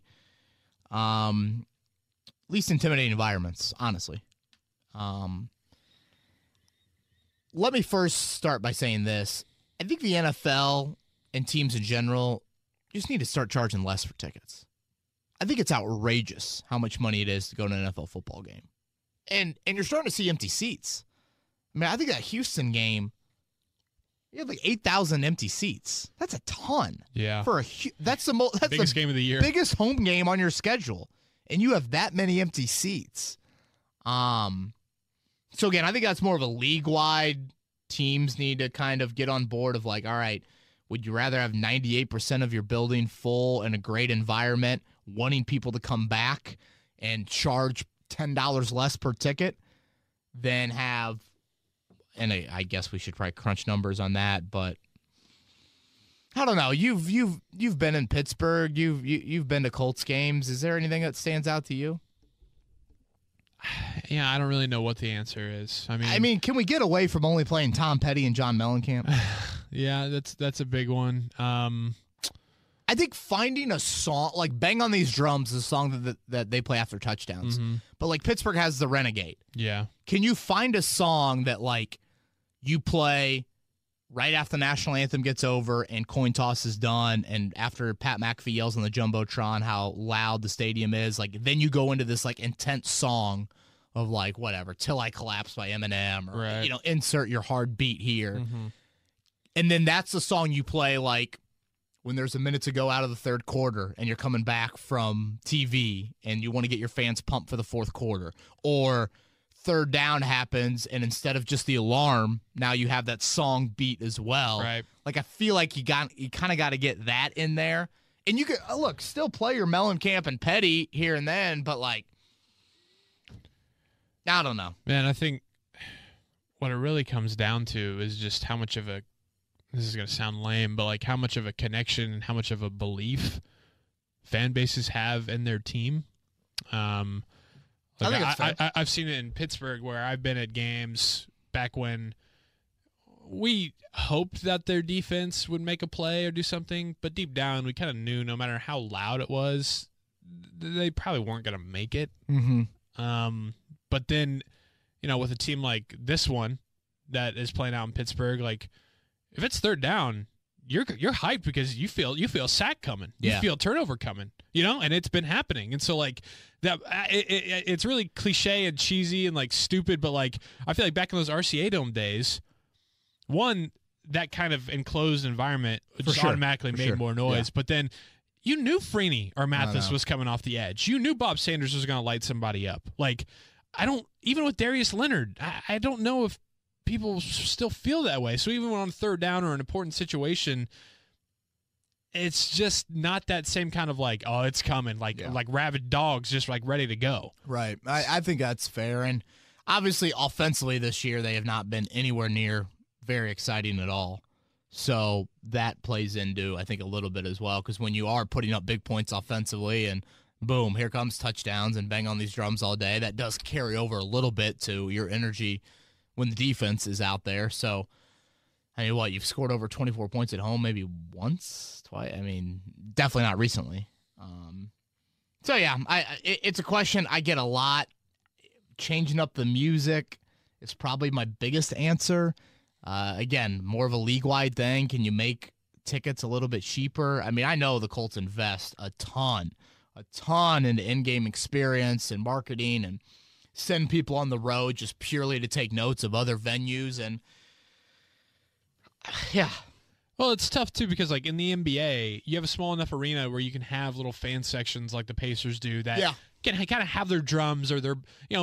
least intimidating environments, honestly. Let me first start by saying this. I think the NFL and teams in general just need to start charging less for tickets. I think it's outrageous how much money it is to go to an NFL football game. And you're starting to see empty seats. I mean, I think that Houston game, you have like 8,000 empty seats. That's a ton. Yeah. That's the biggest game of the year. Biggest home game on your schedule. And you have that many empty seats. So again, I think that's more of a league-wide. Teams need to kind of get on board of like, all right, would you rather have 98% of your building full in a great environment, wanting people to come back and charge $10 less per ticket than have, and I guess we should probably crunch numbers on that, but I don't know. You've been in Pittsburgh. You've been to Colts games. Is there anything that stands out to you? Yeah, I don't really know what the answer is. I mean, can we get away from only playing Tom Petty and John Mellencamp? Yeah, that's a big one. I think finding a song like "Bang on These Drums" is a song that they play after touchdowns. Mm-hmm. But like Pittsburgh has the Renegade. Yeah. Can you find a song that like you play right after the national anthem gets over and coin toss is done, and after Pat McAfee yells on the Jumbotron how loud the stadium is, like then you go into this like intense song of like whatever, "Till I Collapse" by Eminem, or right. Insert your hard beat here. Mm-hmm. And then that's the song you play like when there's a minute to go out of the third quarter and you're coming back from TV and you want to get your fans pumped for the fourth quarter. Or third down happens and instead of just the alarm, now you have that song beat as well. Right. Like I feel like you kind of got to get that in there. And you could still play your Mellencamp and Petty here and then, but like I don't know. Man, I think what it really comes down to is just how much of a, this is going to sound lame, but like how much of a connection and how much of a belief fan bases have in their team. I've seen it in Pittsburgh where I've been at games back when we hoped that their defense would make a play or do something, but deep down we kind of knew no matter how loud it was, they probably weren't going to make it. Mm-hmm. But then, with a team like this one that is playing out in Pittsburgh, like if it's third down, you're hyped because you feel sack coming, you feel turnover coming, and it's been happening, and so like that, it's really cliche and cheesy and like stupid, but like I feel like back in those RCA Dome days, one, that kind of enclosed environment just automatically made more noise, but then you knew Freeney or Mathis was coming off the edge, you knew Bob Sanders was going to light somebody up, like. Even with Darius Leonard, I don't know if people still feel that way. So even when on third down or an important situation, it's just not that same kind of like, oh, it's coming, like rabid dogs just like ready to go. Right. I think that's fair. And obviously offensively this year, they have not been anywhere near very exciting at all. So that plays into, I think, a little bit as well, because when you are putting up big points offensively and boom, here comes touchdowns and bang on these drums all day, that does carry over a little bit to your energy when the defense is out there. So I mean, what, you've scored over 24 points at home maybe once, twice? I mean, definitely not recently. So, yeah, it's a question I get a lot. Changing up the music is probably my biggest answer. Again, more of a league-wide thing. Can you make tickets a little bit cheaper? I mean, I know the Colts invest a ton into in-game experience and marketing and send people on the road just purely to take notes of other venues. And, yeah. Well, it's tough, too, because, like, in the NBA, you have a small enough arena where you can have little fan sections like the Pacers do that can kind of have their drums or their,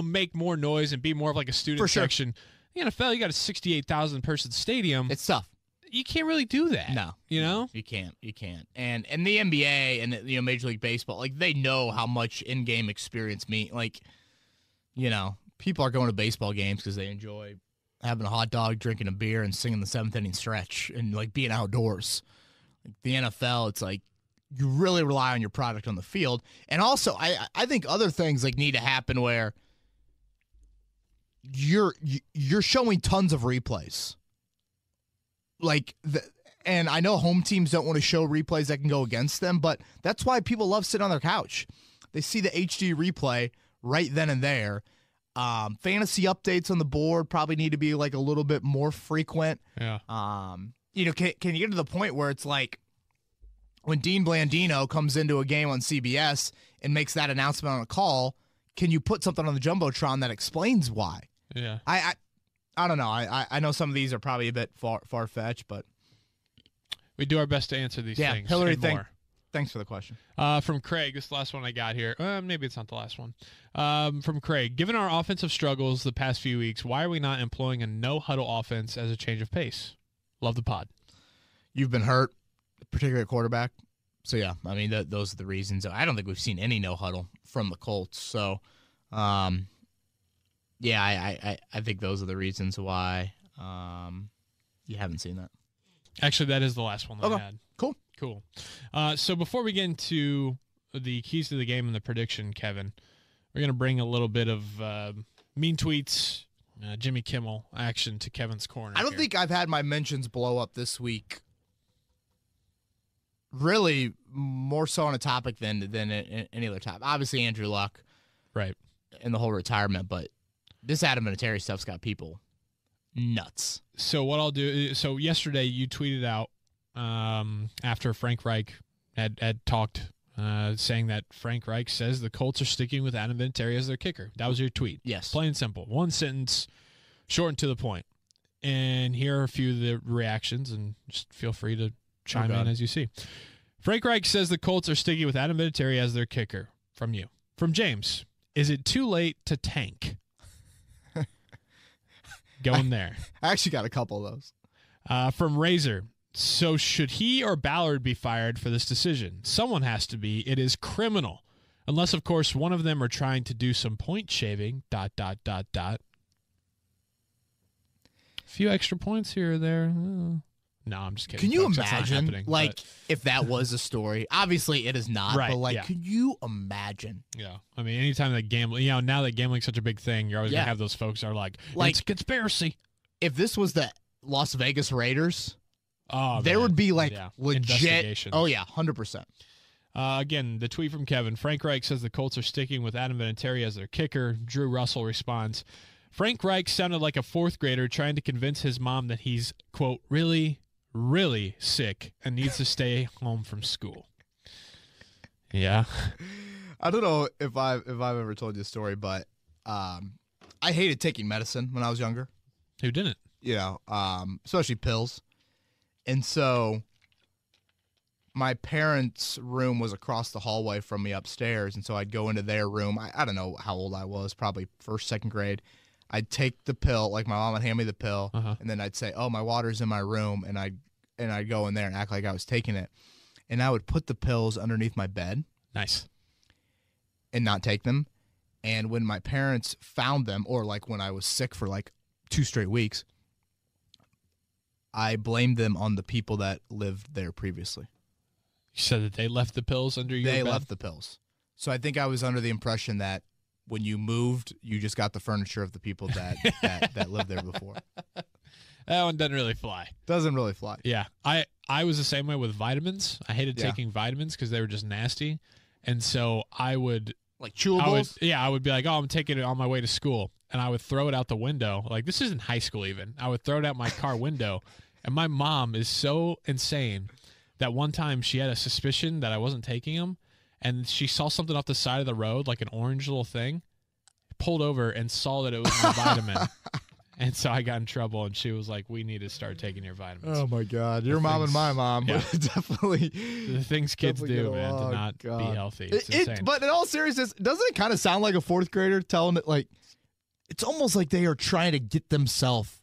make more noise and be more of like a student section. The NFL, you got a 68,000-person stadium. It's tough. You can't really do that. No. You can't. And the NBA and, Major League Baseball, like, they know how much in-game experience people are going to baseball games because they enjoy having a hot dog, drinking a beer, and singing the seventh inning stretch and, like, being outdoors. Like, the NFL, it's like you really rely on your product on the field. And also, I think other things, like, need to happen where you're showing tons of replays. Like, and I know home teams don't want to show replays that can go against them, but that's why people love sitting on their couch. They see the HD replay right then and there. Fantasy updates on the board probably need to be like a little bit more frequent. Yeah. Can you get to the point where it's like when Dean Blandino comes into a game on CBS and makes that announcement on a call, can you put something on the Jumbotron that explains why? Yeah. I don't know. I know some of these are probably a bit far-fetched, but we do our best to answer these things. Hillary, thanks for the question. From Craig, this is the last one I got here. Maybe it's not the last one. From Craig, given our offensive struggles the past few weeks, why are we not employing a no-huddle offense as a change of pace? Love the pod. You've been hurt, particularly at quarterback. So, yeah, I mean, those are the reasons. I don't think we've seen any no-huddle from the Colts. So, yeah, I think those are the reasons why you haven't seen that. Actually, that is the last one that I had. Cool. So before we get into the keys to the game and the prediction, Kevin, we're going to bring a little bit of mean tweets, Jimmy Kimmel action to Kevin's corner. I don't think I've had my mentions blow up this week. Really, more so on a topic than any other topic. Obviously, Andrew Luck, right, and the whole retirement, but this Adam Vinatieri stuff's got people nuts. So what I'll do, so yesterday you tweeted out after Frank Reich had talked, saying that Frank Reich says the Colts are sticking with Adam Vinatieri as their kicker. That was your tweet. Yes. Plain and simple. One sentence, short and to the point. And here are a few of the reactions, and just feel free to chime in as you see. Frank Reich says the Colts are sticking with Adam Vinatieri as their kicker. From you. From James, is it too late to tank? Going there. I actually got a couple of those. From Razor, so should he or Ballard be fired for this decision? Someone has to be. It is criminal. Unless, of course, one of them are trying to do some point shaving, ... A few extra points here or there. No, I'm just kidding. Can you folks. imagine, if that was a story? Obviously, it is not, right, but, can you imagine? Yeah. I mean, anytime that gambling, now that gambling's such a big thing, you're always going to have those folks that are like, it's a conspiracy. If this was the Las Vegas Raiders, there man. would be, legit. Investigations. Oh, yeah, 100%. Again, the tweet from Kevin. Frank Reich says the Colts are sticking with Adam Vinatieri as their kicker. Drew Russell responds, Frank Reich sounded like a fourth grader trying to convince his mom that he's, quote, really, really sick and needs to stay home from school. Yeah. I don't know if I've ever told you a story, but I hated taking medicine when I was younger. Who didn't? Especially pills. And so my parents' room was across the hallway from me upstairs, and so I'd go into their room. I don't know how old I was, probably first, second grade. I'd take the pill, like my mom would hand me the pill, and then I'd say, "Oh, my water's in my room," and I'd go in there and act like I was taking it, and I would put the pills underneath my bed, nice, and not take them. And when my parents found them, or like when I was sick for like 2 straight weeks, I blamed them on the people that lived there previously. You said that they left the pills under your bed? They left the pills. So I think I was under the impression that when you moved, you just got the furniture of the people that lived there before. That one doesn't really fly. Doesn't really fly. Yeah. I was the same way with vitamins. I hated taking vitamins because they were just nasty. And so I would... Like chewables? I would be like, oh, I'm taking it on my way to school. And I would throw it out the window. Like, this isn't high school even. I would throw it out my car window. And my mom is so insane that one time she had a suspicion that I wasn't taking them. And she saw something off the side of the road, like an orange little thing, pulled over and saw that it was my vitamin. And so I got in trouble, and she was like, we need to start taking your vitamins. Oh, my God. Your mom and my mom. Yeah. Definitely. The things kids do, man, to not be healthy. It's insane. But in all seriousness, doesn't it kind of sound like a fourth grader telling it, like, it's almost like they are trying to get themselves.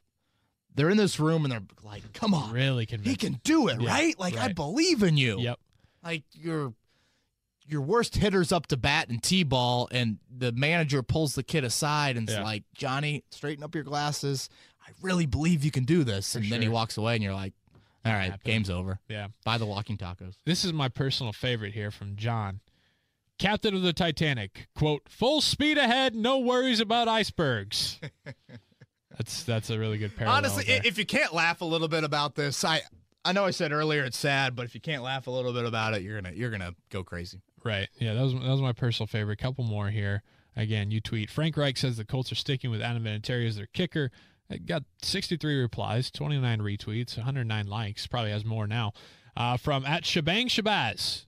They're in this room, and they're like, come on. Really convinced. He can do it, right? Like, I believe in you. Yep. Like, your worst hitter's up to bat in T-ball, and the manager pulls the kid aside and is like, Johnny, straighten up your glasses. I really believe you can do this. And then he walks away, and you're like, all right, game's over. Yeah. Buy the walking tacos. This is my personal favorite here from John. Captain of the Titanic, quote, full speed ahead, no worries about icebergs. That's a really good parallel. Honestly, there. if you can't laugh a little bit about this, I know I said earlier it's sad, but if you can't laugh a little bit about it, you're gonna go crazy. Right. Yeah, that was my personal favorite. Couple more here. Again, you tweet. Frank Reich says the Colts are sticking with Adam Vinatieri as their kicker. It got 63 replies, 29 retweets, 109 likes. Probably has more now. From @ShabangShabazz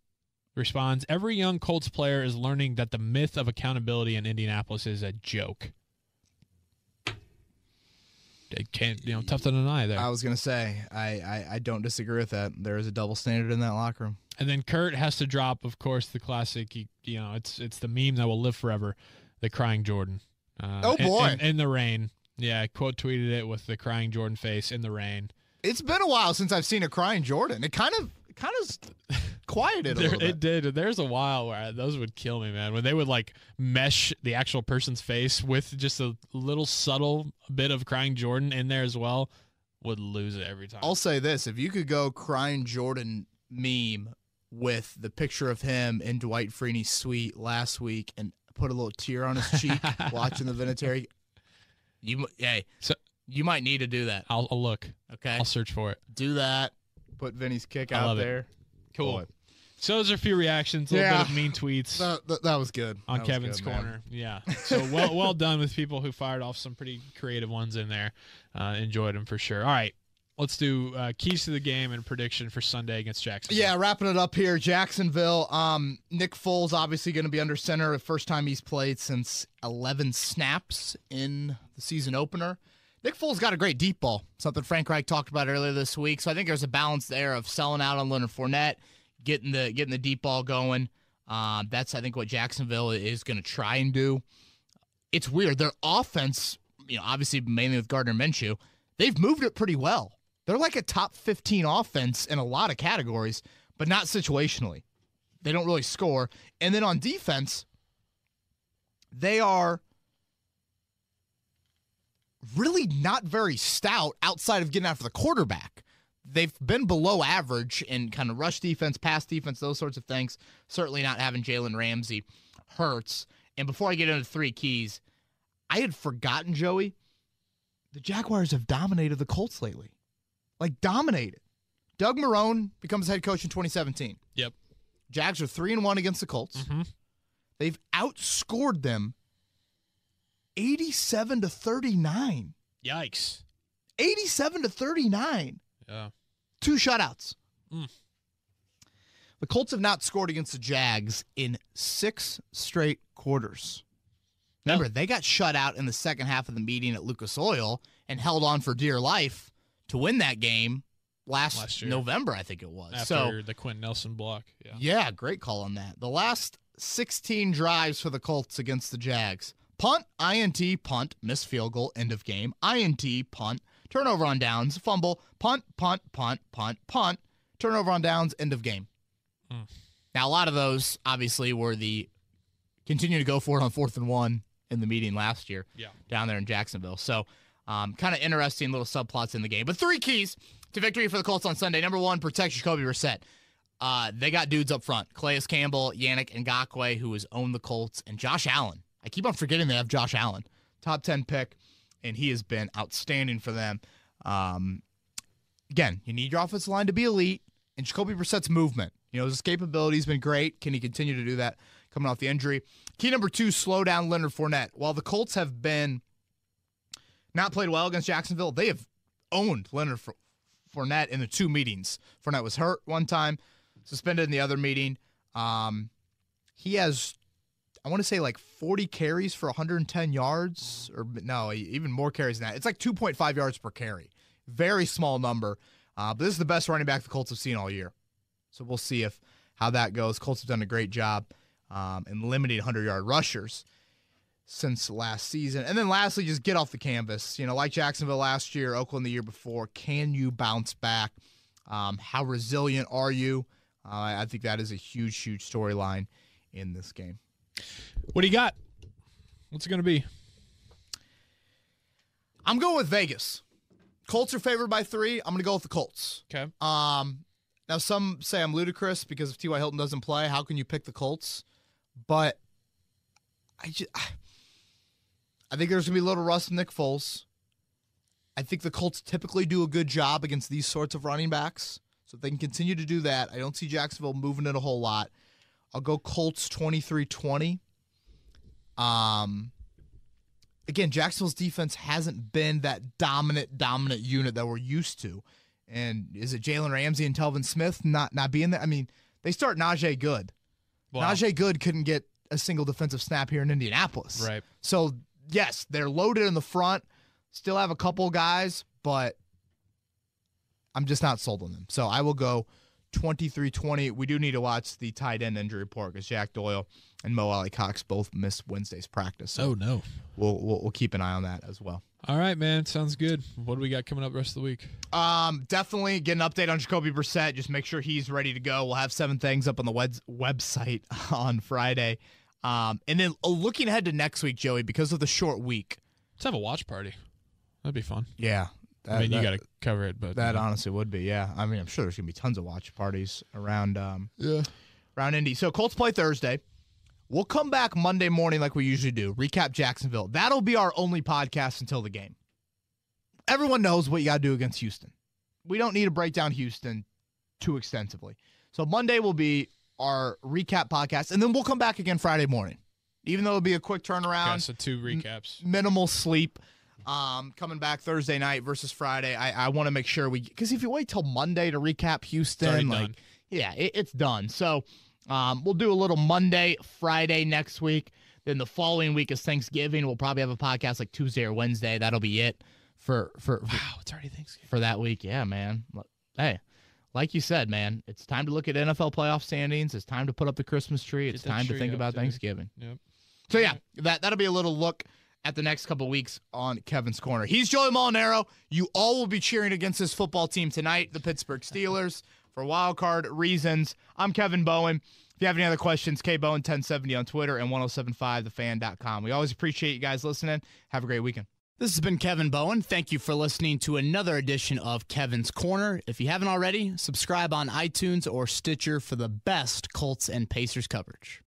responds, every young Colts player is learning that the myth of accountability in Indianapolis is a joke. It can't, tough to deny there. I was going to say, I don't disagree with that. There is a double standard in that locker room. And then Kurt has to drop, of course, the classic, it's the meme that will live forever, the crying Jordan. Oh, boy. In the rain. Yeah, I quote tweeted it with the crying Jordan face in the rain. It's been a while since I've seen a crying Jordan. It kind of quieted a little bit. It did. There's a while where those would kill me, man. When they would like mesh the actual person's face with just a little subtle bit of crying Jordan in there as well, would lose it every time. I'll say this. If you could go crying Jordan meme with the picture of him in Dwight Freeney's suite last week and put a little tear on his cheek watching the Vinatieri, you might need to do that. I'll look. Okay. I'll search for it. Do that. Put Vinny's kick out there. Cool. Boy. So those are a few reactions, a little bit of mean tweets. That was good. On that Kevin's good, corner. Man. Yeah. So well done with people who fired off some pretty creative ones in there. Enjoyed them for sure. All right. Let's do keys to the game and prediction for Sunday against Jacksonville. Yeah, wrapping it up here. Jacksonville. Nick Foles obviously going to be under center. The first time he's played since 11 snaps in the season opener. Nick Foles got a great deep ball, something Frank Reich talked about earlier this week. So I think there's a balance there of selling out on Leonard Fournette, getting the deep ball going. That's, I think, what Jacksonville is going to try and do. It's weird. Their offense, obviously mainly with Gardner Minshew, they've moved it pretty well. They're like a top 15 offense in a lot of categories, but not situationally. They don't really score. And then on defense, they are really not very stout outside of getting after the quarterback. They've been below average in kind of rush defense, pass defense, those sorts of things. Certainly not having Jalen Ramsey hurts. And before I get into three keys, I had forgotten, Joey, the Jaguars have dominated the Colts lately. Like, dominated. Doug Marrone becomes head coach in 2017. Yep. Jags are 3-1 against the Colts. Mm-hmm. They've outscored them 87-39. Yikes. 87-39. Yeah. 2 shutouts. The Colts have not scored against the Jags in 6 straight quarters. Remember, they got shut out in the second half of the meeting at Lucas Oil and held on for dear life to win that game last November, I think it was. After the Quentin Nelson block. Yeah, great call on that. The last 16 drives for the Colts against the Jags. Punt, INT, punt, missed field goal, end of game. INT, punt, turnover on downs, fumble, punt, punt, punt, punt, punt, turnover on downs, end of game. Now, a lot of those, obviously, were the continue to go for it on 4th and 1 in the meeting last year down there in Jacksonville. So, kind of interesting little subplots in the game. But 3 keys to victory for the Colts on Sunday. Number 1, protect Jacoby Brissett. They got dudes up front. Calais Campbell, Yannick Ngakoue, who has owned the Colts, and Josh Allen. I keep on forgetting they have Josh Allen. Top 10 pick, and he has been outstanding for them. Again, you need your offensive line to be elite, and Jacoby Brissett's movement. His escapability has been great. Can he continue to do that coming off the injury? Key number 2, slow down Leonard Fournette. While the Colts have been not played well against Jacksonville, they have owned Leonard Fournette in the 2 meetings. Fournette was hurt one time, suspended in the other meeting. He has, I want to say, like 40 carries for 110 yards, or no, even more carries than that. It's like 2.5 yards per carry. Very small number. But this is the best running back the Colts have seen all year. So we'll see how that goes. Colts have done a great job in limiting 100-yard rushers since last season. And then lastly, just get off the canvas. Like Jacksonville last year, Oakland the year before, can you bounce back? How resilient are you? I think that is a huge, huge storyline in this game. What do you got? What's it going to be? I'm going with Vegas. Colts are favored by 3. I'm going to go with the Colts. Okay. Now, some say I'm ludicrous because if T.Y. Hilton doesn't play, how can you pick the Colts? But I think there's going to be a little rust in Nick Foles. I think the Colts typically do a good job against these sorts of running backs. So if they can continue to do that, I don't see Jacksonville moving it a whole lot. I'll go Colts 23-20. Again, Jacksonville's defense hasn't been that dominant unit that we're used to. And is it Jalen Ramsey and Telvin Smith not being there? I mean, they start Najee Good. Wow. Najee Good couldn't get a single defensive snap here in Indianapolis. Right. So, yes, they're loaded in the front. Still have a couple guys, but I'm just not sold on them. So I will go 23-20. We do need to watch the tight end injury report because Jack Doyle and Mo Alley-Cox both missed Wednesday's practice. So no. We'll keep an eye on that as well. All right, man. Sounds good. What do we got coming up the rest of the week? Definitely get an update on Jacoby Brissett. Just make sure he's ready to go. We'll have 7 things up on the website on Friday. And then looking ahead to next week, Joey, because of the short week. Let's have a watch party. That'd be fun. Yeah. You got to cover it, but that honestly would be, yeah. I mean, I'm sure there's gonna be tons of watch parties around Indy. So Colts play Thursday. We'll come back Monday morning like we usually do. Recap Jacksonville. That'll be our only podcast until the game. Everyone knows what you got to do against Houston. We don't need to break down Houston too extensively. So Monday will be our recap podcast, and then we'll come back again Friday morning. Even though it'll be a quick turnaround. Okay, so 2 recaps. Minimal sleep. Coming back Thursday night versus Friday. I want to make sure because if you wait till Monday to recap Houston, done. It's done. So we'll do a little Monday, Friday next week. Then the following week is Thanksgiving. We'll probably have a podcast like Tuesday or Wednesday. That'll be it for wow, it's already Thanksgiving for that week. Yeah, man. Hey, like you said, man, it's time to look at NFL playoff standings. It's time to put up the Christmas tree. It's time to think about Thanksgiving. Yep. So yeah, that'll be a little look at the next couple weeks on Kevin's Corner. He's Joey Molinaro. You all will be cheering against this football team tonight, the Pittsburgh Steelers, for wild card reasons. I'm Kevin Bowen. If you have any other questions, kbowen1070 on Twitter and 1075thefan.com. We always appreciate you guys listening. Have a great weekend. This has been Kevin Bowen. Thank you for listening to another edition of Kevin's Corner. If you haven't already, subscribe on iTunes or Stitcher for the best Colts and Pacers coverage.